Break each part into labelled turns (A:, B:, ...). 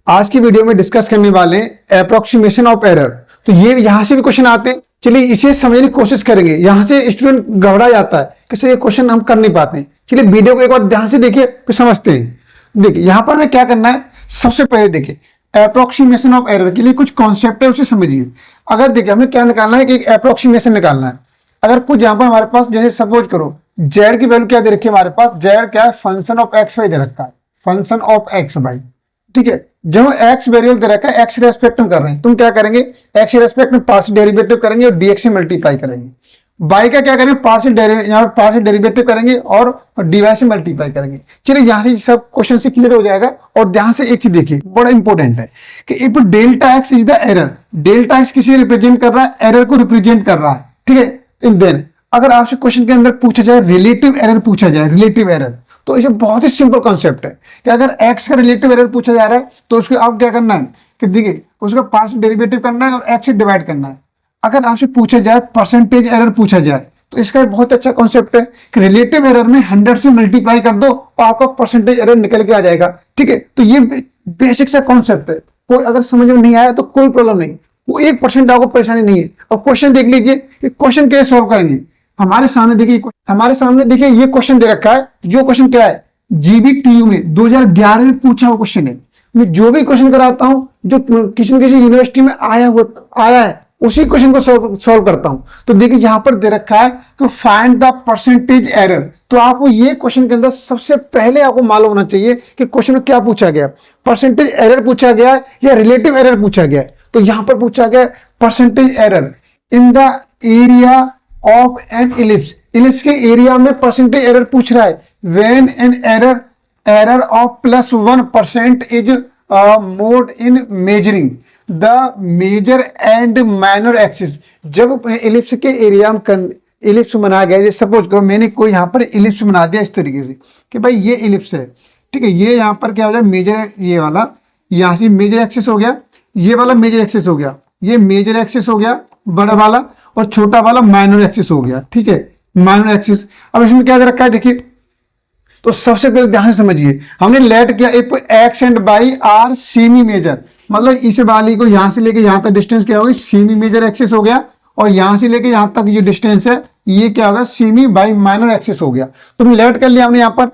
A: आज की वीडियो में डिस्कस करने वाले हैं अप्रोक्सीमेशन ऑफ एरर। तो ये यहां से भी क्वेश्चन आते हैं, चलिए इसे समझने की कोशिश करेंगे। यहां से स्टूडेंट घबरा जाता है कि सर ये क्वेश्चन हम कर नहीं पाते हैं। चलिए वीडियो को एक बार ध्यान से देखिए फिर समझते हैं। देखिए यहां पर हमें क्या करना है, सबसे पहले देखिए अप्रोक्सीमेशन ऑफ एरर के लिए कुछ कॉन्सेप्ट है, उसे समझिए। अगर देखिए हमें क्या निकालना है कि अप्रोक्सीमेशन निकालना है। अगर कुछ यहां पर हमारे पास जैसे सपोज करो जेड की वैल्यू क्या दे रखी है, हमारे पास जेड क्या है, function of x why they रखा है, फंक्शन ऑफ एक्स वाई। ठीक है, जब एक्स वेरिएबल दे रखा है, एक्स रेस्पेक्ट में कर रहे हैं, तुम क्या करेंगे, एक्स रेस्पेक्ट में पार्शियल डेरिवेटिव करेंगे और डीएक्स से मल्टीप्लाई करेंगे। बाई का क्या करेंगे, पार्शियल डेरिवेटिव करेंगे और डीवाई से मल्टीप्लाई करेंगे। चलिए यहां से सब क्वेश्चन से क्लियर हो जाएगा। और ध्यान से एक चीज देखिए, बड़ा इंपॉर्टेंट है कि if delta x is the error, delta x किसी रिप्रेजेंट कर रहा है, एरर को रिप्रेजेंट कर रहा है। ठीक है, इन देन अगर आपसे क्वेश्चन के अंदर पूछा जाए रिलेटिव एरर पूछा जाए, रिलेटिव एरर, तो इसे बहुत ही सिंपल कॉन्सेप्ट है कि अगर x का रिलेटिव एरर पूछा जा रहा है तो उसको आप क्या करना है कि देखिए उसका पार्शियल डेरिवेटिव करना है और x से डिवाइड करना है। अगर आपसे पूछा जाए परसेंटेज एरर पूछा जाए तो इसका बहुत अच्छा कॉन्सेप्ट है कि रिलेटिव एरर में 100 से मल्टीप्लाई कर दो और आपका परसेंटेज एरर निकल के आ जाएगा। ठीक है, तो ये बेसिक सा कॉन्सेप्ट है। कोई अगर समझ में नहीं आया तो कोई प्रॉब्लम नहीं, वो 1% आपको परेशानी नहीं है। और क्वेश्चन देख लीजिए, क्वेश्चन कैसे सॉल्व करेंगे। हमारे सामने देखिए ये क्वेश्चन दे रखा है। जो क्वेश्चन क्या है, जीबीटीयू में 2011 में पूछा हुआ क्वेश्चन है। मैं जो भी क्वेश्चन कराता हूं जो किसी न किसी यूनिवर्सिटी में आया है उसी क्वेश्चन को सॉल्व करता हूं। तो देखिए यहां पर दे रखा है कि फाइंड द परसेंटेज एरर। तो आपको ये क्वेश्चन के अंदर सबसे पहले आपको मालूम होना चाहिए कि क्वेश्चन में क्या पूछा गया, परसेंटेज एरर पूछा गया है या रिलेटिव एरर पूछा गया है। तो यहां पर पूछा गया percentage error in the area of an ellipse. Ellipse के एरिया में परसेंटेज एरर पूछ रहा है। When an error of +1% is made in measuring the major and minor axis. जब इलिप्स के एरिया में इलिप्स बना गया, सपोज करो मैंने कोई यहाँ पर इलिप्स बना दिया इस तरीके से कि भाई ये इलिप्स है। ठीक है, ये यहाँ पर क्या हो जाए, मेजर, ये वाला यहाँ से मेजर एक्सिस हो गया, ये वाला मेजर एक्सिस हो गया, ये मेजर एक्सिस हो गया बड़ा वाला, और छोटा वाला माइनर एक्सिस हो गया। ठीक है, माइनर एक्सिस। अब इसमें क्या दे रखा है देखिए, तो सबसे पहले ध्यान से समझिए, हमने लेट किया if x and y are semi major, मतलब इस वाली को यहां से लेके यहां तक डिस्टेंस क्या होगी, सेमी मेजर एक्सिस हो गया। और यहां से लेके यहां तक जो डिस्टेंस है ये क्या होगा, सेमी बाई माइनर एक्सिस हो गया। तो लेट कर लिया हमने यहाँ पर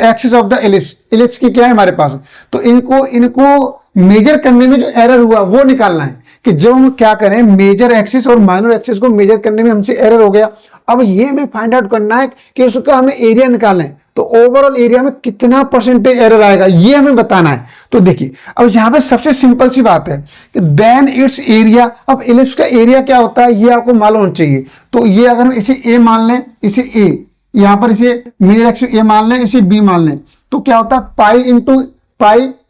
A: axis of the ellipse. Ellipse की क्या है हमारे पास, तो इनको मेजर करने में जो एरर हुआ वो निकालना है कि जब हम क्या करें, मेजर एक्सिस और माइनर एक्सिस को मेजर करने में हमसे एरर हो गया। अब ये हमें फाइंड आउट करना है कि उसका हमें एरिया निकालना है। तो ओवरऑल एरिया में कितना परसेंटेज एरर आएगा ये हमें बताना है। तो देखिए अब यहाँ पे सबसे सिंपल सी बात है कि देन इट्स एरिया। अब इलिप्स का एरिया क्या होता है ये आपको मालूम होना चाहिए। तो ये अगर हम इसे ए मान लें, इसे ए, यहाँ पर इसे मेजर एक्सिस ए मान लें, इसे बी मान लें, तो क्या होता है पाई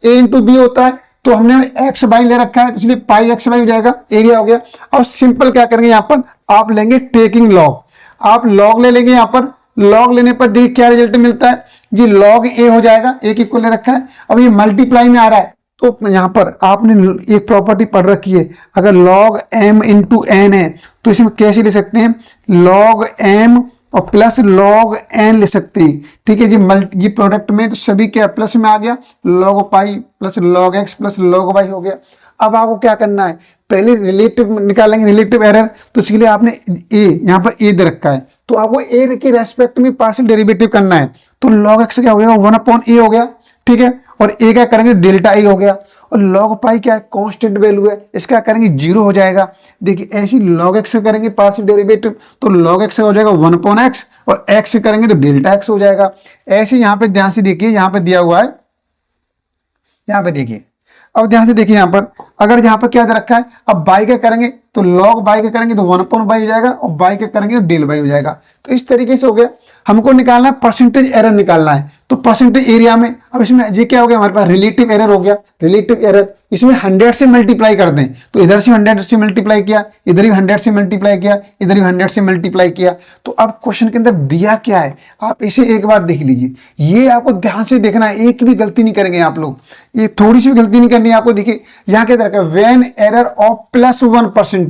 A: ए इंटू बी होता है। तो हमने एक्स बाई ले रखा है, इसलिए पाई एक्स बाई हो जाएगा, एरिया हो गया। और सिंपल क्या करेंगे, यहाँ पर आप लेंगे टेकिंग लॉग, आप लॉग ले लेंगे। यहाँ पर लॉग लेने पर देखिए क्या रिजल्ट मिलता है जी, लॉग ए हो जाएगा, ए की इक्वल ले रखा है। अब ये मल्टीप्लाई में आ रहा है तो यहाँ पर आपने एक प्रॉपर्टी पढ़ रखी है, अगर लॉग एम इंटू एन है तो इसमें कैसे ले सकते हैं, लॉग एम और प्लस लॉग एन ले सकते हैं। ठीक है जी, ये प्रोडक्ट में तो सभी क्या प्लस में आ गया, log pi plus log x plus log y हो गया। अब आपको क्या करना है, पहले रिलेटिव निकालेंगे, रिलेटिव एरर। तो इसके लिए आपने ए, यहाँ पर ए दे रखा है, तो आपको ए के रेस्पेक्ट में पार्शियल डेरिवेटिव करना है। तो लॉग एक्स क्या हो गया, 1/a हो गया। ठीक है, और ए क्या करेंगे, डेल्टा ए हो गया। और लॉग पाई क्या है, कांस्टेंट वैल्यू है, इसका करेंगे 0 हो जाएगा। देखिए ऐसी लॉग एक्स से करेंगे पार्शियल डेरिवेटिव तो लॉग एक्स हो जाएगा 1/x, और एक्स से करेंगे तो डेल्टा एक्स हो जाएगा। ऐसे यहाँ पे ध्यान से देखिए, यहाँ पे दिया हुआ है, यहाँ पे देखिए। अब ध्यान से देखिए, यहाँ पर अगर यहाँ पर क्या दे रखा है, अब बाई का करेंगे तो लॉग बाई का करेंगे तो 1/y हो जाएगा, और बाई का करेंगे तो डेल बाई हो जाएगा। तो इस तरीके से हो गया। हमको निकालना है परसेंटेज एरर निकालना है, तो परसेंटेज एरिया में अब इसमें ये क्या हो गया, हमारे पास रिलेटिव एरर हो गया। रिलेटिव एरर इसमें 100 से मल्टीप्लाई कर दें, तो इधर से 100 से मल्टीप्लाई किया, इधर ही 100 से मल्टीप्लाई किया, इधर ही 100 से मल्टीप्लाई किया। तो अब क्वेश्चन के अंदर दिया क्या है, आप इसे एक बार देख लीजिए। ये आपको ध्यान से देखना है, एक भी गलती नहीं करेंगे आप लोग, ये थोड़ी सी भी गलती नहीं करनी है आपको। देखिए यहाँ क्या रखा है, when error of +1%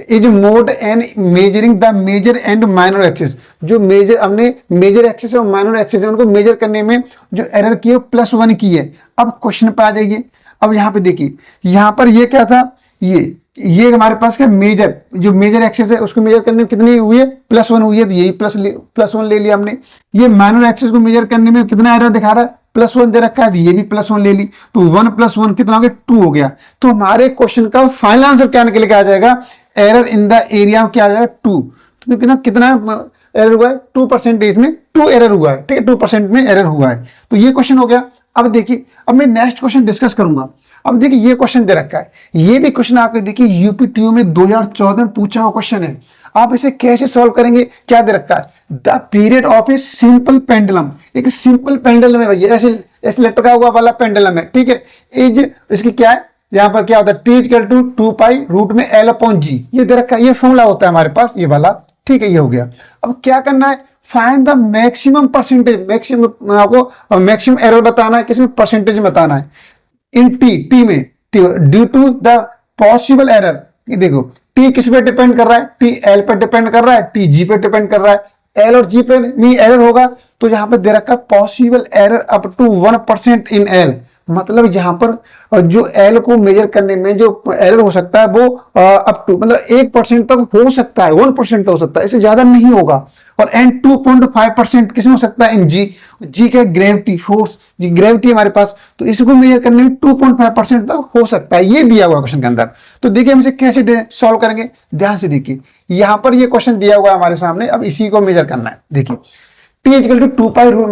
A: is made and measuring the major and minor axis. जो मेजर हमने मेजर एक्सिस और माइनर एक्सिस उनको मेजर करने में जो एरर की है +1 की है। अब क्वेश्चन पे आ जाइए, अब यहाँ पे देखिए, यहाँ पर ये क्या था, ये हमारे पास क्या मेजर, जो मेजर एक्सेस है उसको मेजर करने में कितनी हुई है, +1 हुई है, तो यही +1 ले लिया हमने। ये माइनर एक्सेस को मेजर करने में कितना एरर दिखा रहा है, +1 दे रखा है, तो ये भी +1 ले ली, तो 1 + 1 कितना हो गया, 2 हो गया। तो हमारे क्वेश्चन का फाइनल आंसर क्या निकल के आ जाएगा, एरर इन द एरिया क्या आ जाएगा, 2। तो कितना कितना एरर हुआ है, 2% में 2 एरर हुआ है, ठीक है, 2% में एरर हुआ है। तो ये क्वेश्चन हो गया। अब देखिए, अब मैं नेक्स्ट क्वेश्चन डिस्कस करूंगा। अब देखिए, ये क्वेश्चन दे रखा है, ये भी क्वेश्चन आपने देखिए यूपीटीयू में 2014 में पूछा हुआ क्वेश्चन है। आप इसे कैसे सॉल्व करेंगे, क्या दे रखा है, the period of a simple pendulum, एक सिंपल पेंडुलम है भैया, ऐसे लटका हुआ वाला पेंडुलम है, ठीक है। एज इसकी क्या है, यहाँ पर क्या होता है, T = 2π√L/G, ये दे रखा है, ये फॉर्मूला होता है हमारे पास, ये वाला, ठीक है, ये हो गया। अब क्या करना है, find the maximum percentage, maximum आपको मैक्सिमम एरर बताना है, किसमें, परसेंटेज बताना है, इन टी में, due to the possible error. देखो टी किस पे डिपेंड कर रहा है, टी एल पे डिपेंड कर रहा है, टी जी पे डिपेंड कर रहा है, एल और जी पे नहीं एरर होगा, तो यहां पे दे रखा है possible error up to 1% in L, मतलब यहां पर जो एल को मेजर करने में जो एरर हो सकता है वो अप टू मतलब 1% तक हो सकता है, 1% तक हो सकता है, इससे ज्यादा नहीं होगा। और एंड 2.5% किसमें हो सकता है, इन जी, जी क्या ग्रेविटी फोर्स, जी ग्रेविटी हमारे पास, तो इसको मेजर करने में 2.5% तक हो सकता है, ये दिया हुआ क्वेश्चन के अंदर। तो देखिए हम इसे कैसे सॉल्व करेंगे, ध्यान से देखिए, यहां पर ये क्वेश्चन दिया हुआ है हमारे सामने, अब इसी को मेजर करना है। देखिए T = 2π रूट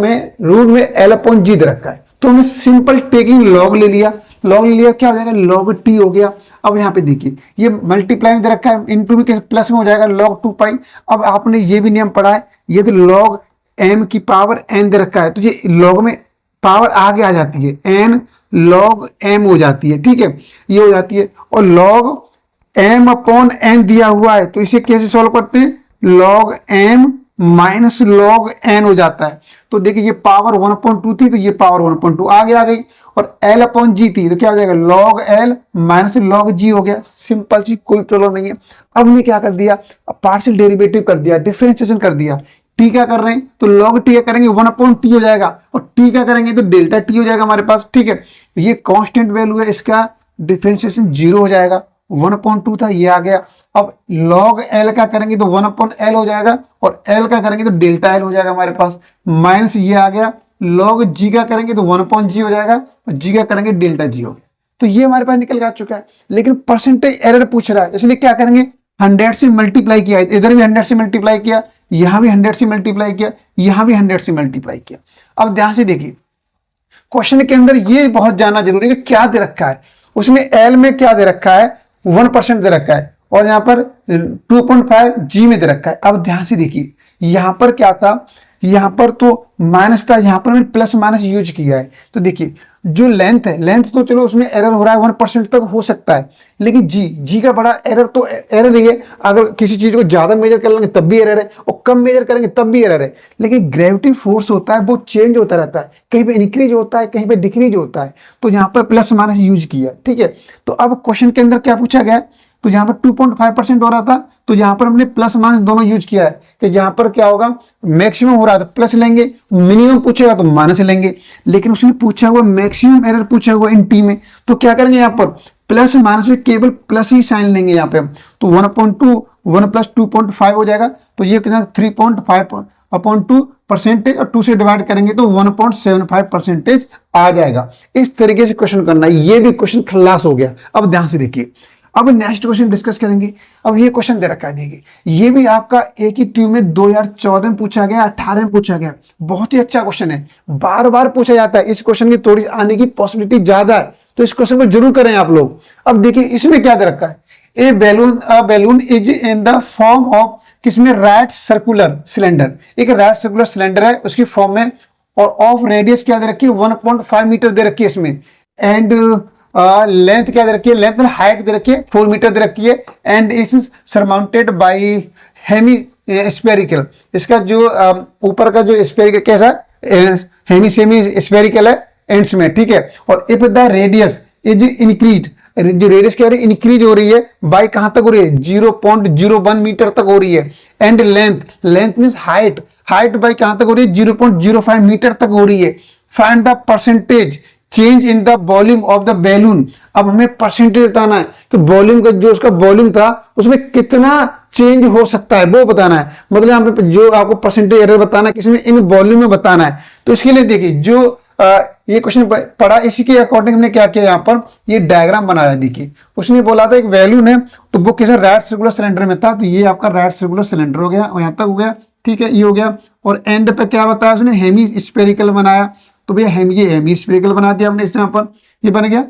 A: में L/G दे रखा है, तो हमने सिंपल टेकिंग लॉग ले लिया, क्या हो जाएगा, log t हो गया। अब यहाँ पे देखिए ये मल्टीप्लाई दे रखा है, इनटू भी प्लस में हो जाएगा log 2π। अब आपने ये भी नियम पढ़ा है, ये तो log m की पावर n दे रखा है, तो ये log में पावर आगे आ जाती है, n log m हो जाती है, ठीक है, ये हो जाती है। और log m/n दिया हुआ है, तो इसे कैसे सॉल्व करते हैं, log m - log n हो जाता है। तो देखिए ये पावर 1/2 थी, तो ये पावर 1/2 आगे आ गई, और L/G थी, तो क्या हो जाएगा, log L - log G हो गया। सिंपल चीज, कोई प्रॉब्लम नहीं है। अब हमने क्या कर दिया, पार्शियल डेरिवेटिव कर दिया, डिफरेंशिएशन कर दिया। t क्या कर रहे हैं, तो log t करेंगे 1/t हो जाएगा, और t क्या करेंगे तो डेल्टा t हो जाएगा हमारे पास, ठीक है। तो ये कांस्टेंट वैल्यू है, इसका डिफरेंशिएशन 0 हो जाएगा, 1/2 था, ये आ गया। अब log L का करेंगे तो 1/L हो जाएगा, और L का करेंगे तो डेल्टा L हो जाएगा हमारे पास, माइनस ये आ गया। log G का करेंगे तो 1/G हो जाएगा, और G का करेंगे डेल्टा G हो गया। तो ये हमारे पास निकल के आ चुका है, लेकिन परसेंटेज एरर पूछ रहा है, इसलिए क्या करेंगे, 100 से मल्टीप्लाई किया, इधर भी 100 से मल्टीप्लाई किया, यहां भी 100 से मल्टीप्लाई किया, यहां भी 100 से मल्टीप्लाई किया। अब ध्यान से देखिए, क्वेश्चन के अंदर ये बहुत जानना जरूरी है कि क्या दे रखा है, उसमें L में क्या दे रखा है, 1% दे रखा है, और यहाँ पर 2.5 G में दे रखा है। अब ध्यान से देखिए, यहाँ पर क्या था, यहाँ पर तो माइनस था, यहाँ पर मैंने प्लस माइनस यूज किया है। तो देखिए जो लेंथ है, लेंथ तो चलो उसमें एरर हो रहा है, 1% तक हो सकता है, लेकिन जी का बड़ा एरर तो एरर ही है। अगर किसी चीज को ज्यादा मेजर कर लेंगे तब भी एरर है, और कम मेजर करेंगे तब भी एरर है। लेकिन ग्रेविटी फोर्स होता है वो चेंज होता रहता है, कहीं पे इंक्रीज होता है, कहीं पे डिक्रीज होता है। तो यहाँ पर प्लस माइनस यूज किया, ठीक है। तो अब क्वेश्चन के अंदर क्या पूछा गया, तो यहाँ पर 2.5% हो रहा था, तो यहाँ पर हमने प्लस माइनस दोनों यूज किया है कि जहां पर क्या होगा, मैक्सिमम हो रहा है तो प्लस लेंगे, मिनिमम पूछेगा तो माइनस लेंगे। लेकिन उसने पूछा हुआ मैक्सिमम एरर पूछा हुआ इन टी में, तो क्या करेंगे, यहाँ पर प्लस माइनस में केवल प्लस ही साइन लेंगे यहाँ पे हम, तो 1/2 1 + 2.5 हो जाएगा। तो ये कितना 3.5/2% और 2 से डिवाइड करेंगे तो 1.75% आ जाएगा। इस तरीके से क्वेश्चन करना है, ये भी क्वेश्चन खल्लास हो गया। अब ध्यान से देखिए, अब नेक्स्ट क्वेश्चन डिस्कस करेंगे। अब ये क्वेश्चन दे रखा है, देखिए ये भी आपका एक ही ट्यूब में 2014 में पूछा गया, 18 में पूछा गया। बहुत ही अच्छा क्वेश्चन है, बार बार पूछा जाता है। इस क्वेश्चन की थोड़ी आने की पॉसिबिलिटी ज्यादा है, तो इस क्वेश्चन को जरूर करें आप लोग। अब देखिए इसमें क्या दे रखा है, a balloon is in the form of, किसमें, राइट सर्कुलर सिलेंडर। एक राइट सर्कुलर सिलेंडर है उसकी फॉर्म में, और ऑफ रेडियस क्या दे रखी है, 1.5 मीटर दे रखी है इसमें, एंड लेंथ क्या दे रखी है, लेंथ हाइट दे रखी है 4 मीटर दे रखी है, and is surmounted by hemi spherical. इसका जो ऊपर का जो स्फेरिकल कैसा हेमी सेमी स्फेरिकल है एंड्स में, ठीक है। और if the radius is increase, जो रेडियस क्या हो रही है, इंक्रीज हो रही है, बाय कहां तक हो रही है, 0.01 मीटर तक हो रही है। And length means height bye कहां तक हो रही है, 0.05 मीटर तक हो रही है। Find the percentage, change in the volume of the balloon. अब हमें परसेंटेज बताना है कि वॉल्यूम का जो उसका वॉल्यूम था उसमें कितना चेंज हो सकता है वो बताना है। मतलब यहाँ पे जो आपको परसेंटेज एरर बताना है किसमें, इन वॉल्यूम में बताना है। तो इसके लिए देखिए जो ये क्वेश्चन पढ़ा इसी के अकॉर्डिंग हमने क्या किया, यहाँ पर ये डायग्राम बनाया। देखिए उसमें बोला था एक वैल्यू है तो वो किसी राइट सर्कुलर सिलेंडर में था, तो ये आपका राइट सर्कुलर सिलेंडर हो गया और यहाँ तक हो गया, ठीक है, ये हो गया। और एंड पे क्या बताया उसने, हेमी स्फेरिकल बनाया, तो भैया हेमी स्फेरिकल बना दिया हमने इस यहाँ पर, ये बन गया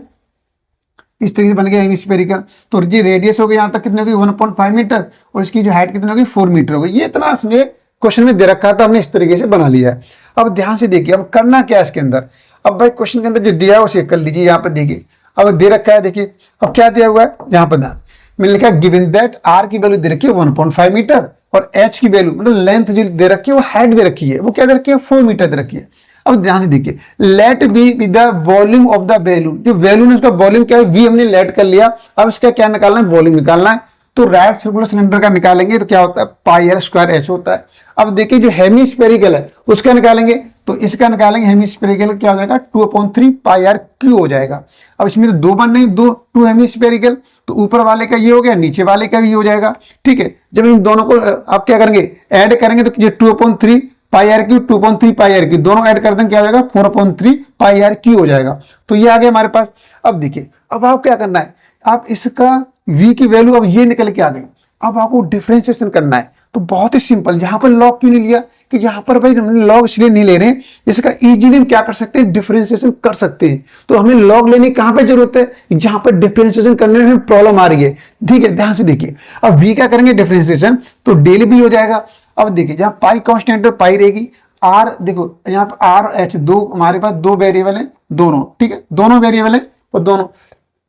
A: इस तरीके से बन गया हेमी स्फेरिकल। तो ये रेडियस हो गया यहाँ तक कितनी होगी 1.5 मीटर और इसकी जो हाइट कितनी होगी 4 मीटर होगी। ये इतना इसमें क्वेश्चन में दे रखा था, हमने इस तरीके से बना लिया है। अब ध्यान से देखिए अब करना क्या है इसके अंदर। अब भाई क्वेश्चन के अंदर जो दिया है उसे कर लीजिए, यहाँ पर देखिए अब दे रखा है। देखिए अब क्या दिया हुआ है यहाँ पर मैंने लिखा गिवन दैट आर की वैल्यू दे रखी है 1.5 मीटर और एच की वैल्यू मतलब लेंथ जो दे रखी है वो हाइट दे रखी है, वो क्या दे रखी है 4 मीटर दे रखी है। अब ध्यान से देखिए let be with the volume of the balloon, जो बैलून है उसका वॉल्यूम क्या है वी हमने लेट कर लिया। अब इसका क्या निकालना है, वॉल्यूम निकालना है। तो राइट सर्कुलर सिलेंडर का निकालेंगे तो क्या होता है पाई आर स्क्वायर एच होता है। अब देखिए जो हेमी स्फेरिकल है उसका निकालेंगे तो इसका निकालेंगे हेमी स्फेरिकल क्या हो जाएगा 2/3 पाई आर क्यू हो जाएगा। अब इसमें तो दो बन नहीं, टू हेमी स्फेरिकल, तो ऊपर वाले का ये हो गया नीचे वाले का भी हो जाएगा, ठीक है। जब इन दोनों को आप क्या करेंगे ऐड करेंगे तो ये 2/3 pi r cube 2/3 pi r cube दोनों ऐड कर देंगे क्या हो जाएगा 4/3 पाई आर क्यू हो जाएगा। तो ये आ गया हमारे पास। अब देखिए अब आप क्या करना है, आप इसका v की वैल्यू अब ये निकल के आ गई, अब आपको डिफरेंशिएशन करना है। तो बहुत ही सिंपल, जहां पर लॉग क्यों नहीं लिया कि यहां पर भाई लॉग इसलिए नहीं ले रहे हैं, इसका इजीली हम क्या कर सकते हैं डिफरेंशिएशन कर सकते हैं। तो हमें लॉग लेने की कहां पे जरूरत है, जहां पर डिफरेंशिएशन करने में प्रॉब्लम आ रही है, ठीक है। ध्यान से देखिए अब v क्या करेंगे डिफरेंशिएशन तो डेल भी हो जाएगा। अब देखिए जहां पाई कांस्टेंट है पाई रहेगी, आर देखो यहाँ पर आर और एच दो हमारे पास दो वेरिएबल है दोनों, ठीक है, दोनों वेरिएबल है और दोनों,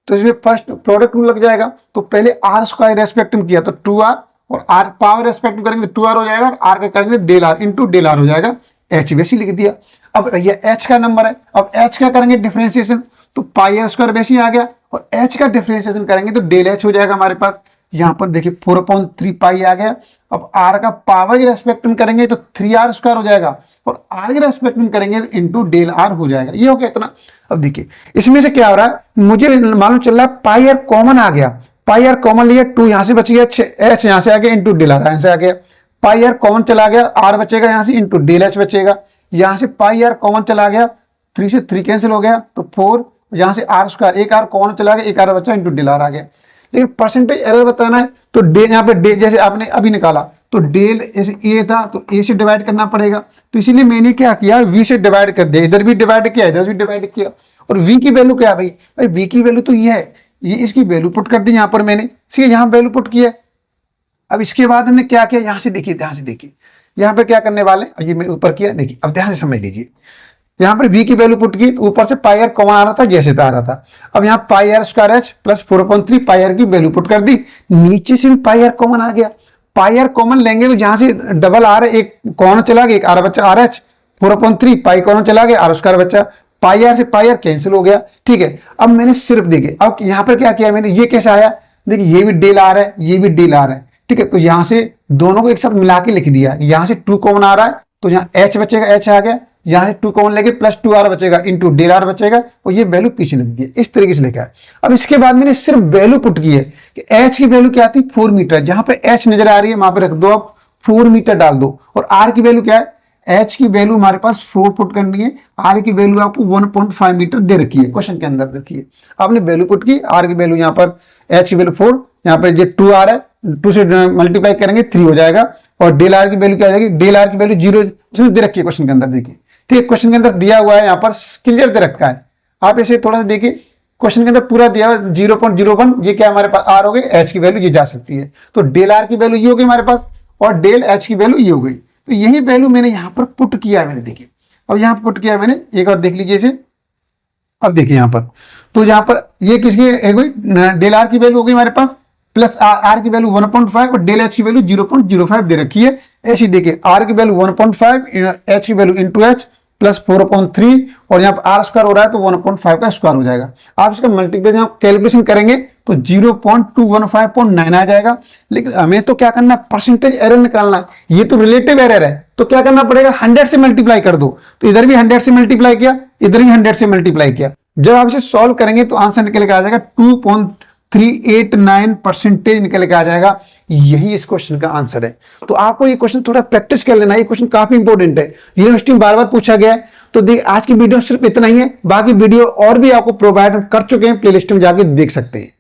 A: तो इसमें फर्स्ट प्रोडक्ट में लग जाएगा। तो पहले आर स्क्वायर रेस्पेक्ट में किया तो 2r और आर पावर रेस्पेक्ट में करेंगे 2r हो जाएगा और आर का करेंगे del R into del R हो जाएगा, एच वैसे लिख दिया। अब ये एच का नंबर है, अब एच का करेंगे डिफरेंशिएशन तो पाई आर स्क्वायर वैसे ही आ गया और एच का डिफरेंशिएशन करेंगे तो डेल एच हो जाएगा हमारे पास। यहाँ पर देखिए 4/3 पाई आ गया। अब आर का पावर के रेस्पेक्ट में करेंगे तो 3r स्क्वायर हो जाएगा और आर के रेस्पेक्ट में करेंगे तो इंटू डेल आर हो जाएगा, ये हो गया इतना। अब देखिए इसमें से क्या हो रहा है, मुझे मालूम चल रहा है पाई आर कॉमन आ गया, पाई आर कॉमन लिया 2 यहां से बच गया, एच यहां से आ गया इंटू डेल आर यहां से आ गया, पाई आर कॉमन चला गया आर बचेगा यहां से इंटू डेल एच बचेगा, यहां से पाई आर कॉमन चला गया 3 से 3 कैंसिल हो गया तो 4, यहां से आर स्क्वायर एक आर कॉमन चला गया एक आर बचा इंटू डेल आर आ गया। लेकिन परसेंटेज एरर बताना है तो डेल यहाँ पे डेल जैसे आपने अभी निकाला तो डेल ए था तो ए से डिवाइड करना पड़ेगा, तो इसीलिए मैंने क्या किया वी से डिवाइड कर दिया, इधर भी डिवाइड किया इधर भी डिवाइड किया। और वी की वैल्यू क्या है भाई वी की वैल्यू तो ये है, ये इसकी वैल्यू पुट कर दी यहाँ पर मैंने, ठीक है, यहाँ वैल्यू पुट किया। अब इसके बाद हमने क्या किया, यहाँ से देखिए ध्यान से देखिए यहाँ पर क्या करने वाले, ये मैं ऊपर किया देखिए, अब ध्यान से समझ लीजिए यहाँ पर v की वैल्यू पुट की ऊपर से पाई आर कॉमन आ रहा था जैसे आ रहा था। अब यहाँ pi r square h plus 4/3 pi r की वैल्यू पुट कर दी, नीचे से भी पाई आर कॉमन आ गया। पाई आर कॉमन लेंगे तो जहां से डबल आर एक कॉमन चला गया एक आर बच्चा आर एच 4/3 पाई कॉमन चला गया आर स्क्वायर बच्चा, पाई आर से पाई आर कैंसिल हो गया, ठीक है। अब मैंने सिर्फ देखिए अब यहाँ पर क्या किया मैंने, ये कैसे आया देखिए, ये भी डेल आर है ये भी डेल आर है, ठीक है। तो यहाँ से दोनों को एक साथ मिला के लिख दिया, यहाँ से 2 कॉमन आ रहा है तो यहाँ एच बचेगा एच आ गया, यहाँ से 2 कॉमन लेके प्लस 2r बचेगा इंटू डेल आर बचेगा और ये वैल्यू पीछे लिख दी, इस तरीके से लेके आया। अब इसके बाद मैंने सिर्फ वैल्यू पुट की है कि h की वैल्यू क्या आती है 4 मीटर, जहां पे h नजर आ रही है वहां पे रख दो आप 4 मीटर डाल दो, और r की वैल्यू क्या है h की वैल्यू हमारे पास 4 पुट करनी है, r की वैल्यू आपको 1.5 मीटर दे रखी है क्वेश्चन के अंदर देखिए, आपने वैल्यू पुट की r की वैल्यू यहाँ पर h की वैल्यू 4, यहाँ पर ये 2r है 2 से मल्टीप्लाई करेंगे 3 हो जाएगा और डेल आर की वैल्यू क्या हो जाएगी, डेल आर की वैल्यू 0 उसने दे रखी है क्वेश्चन के अंदर देखिए, ठीक है। क्वेश्चन के अंदर दिया हुआ है यहाँ पर क्लियर दे रखा है, आप इसे थोड़ा सा देखिए क्वेश्चन के अंदर पूरा दिया हुआ 0.01, ये क्या हमारे पास आर हो गई, एच की वैल्यू ये जा सकती है, तो डेल आर की वैल्यू ये हो गई हमारे पास और डेल एच की वैल्यू ये हो गई, तो यही वैल्यू मैंने यहाँ पर पुट किया है मैंने देखिए। अब यहाँ पुट किया मैंने, एक बार देख लीजिए इसे। अब देखिए यहाँ पर तो यहाँ पर ये किसकी डेल आर की वैल्यू हो गई हमारे पास प्लस आर की वैल्यू 1.5 और डेल एच की वैल्यू 0.05 दे रखी है। ऐसी देखिए आर की वैल्यू 1.5 एच की वैल्यू इंटू एच प्लस 4/3 और यहाँ पर आर स्क्वायर हो रहा है तो 1.5 का स्क्वायर हो जाएगा। आप इसका मल्टीप्लिकेशन कैलकुलेशन करेंगे तो 0.2159 आ जाएगा। लेकिन हमें तो क्या करना है परसेंटेज एरर निकालना है, ये तो रिलेटिव एरर है तो क्या करना पड़ेगा 100 से मल्टीप्लाई कर दो, तो इधर भी 100 से मल्टीप्लाई किया इधर भी 100 से मल्टीप्लाई किया जब आप इसे सॉल्व करेंगे तो आंसर निकल के आ जाएगा 2.389% निकल के आ जाएगा। यही इस क्वेश्चन का आंसर है। तो आपको ये क्वेश्चन थोड़ा प्रैक्टिस कर लेना, ये क्वेश्चन काफी इंपॉर्टेंट है, यूनिवर्सिटी में बार बार पूछा गया है। तो आज की वीडियो सिर्फ इतना ही है, बाकी वीडियो और भी आपको प्रोवाइड कर चुके हैं, प्लेलिस्ट में जाके देख सकते हैं।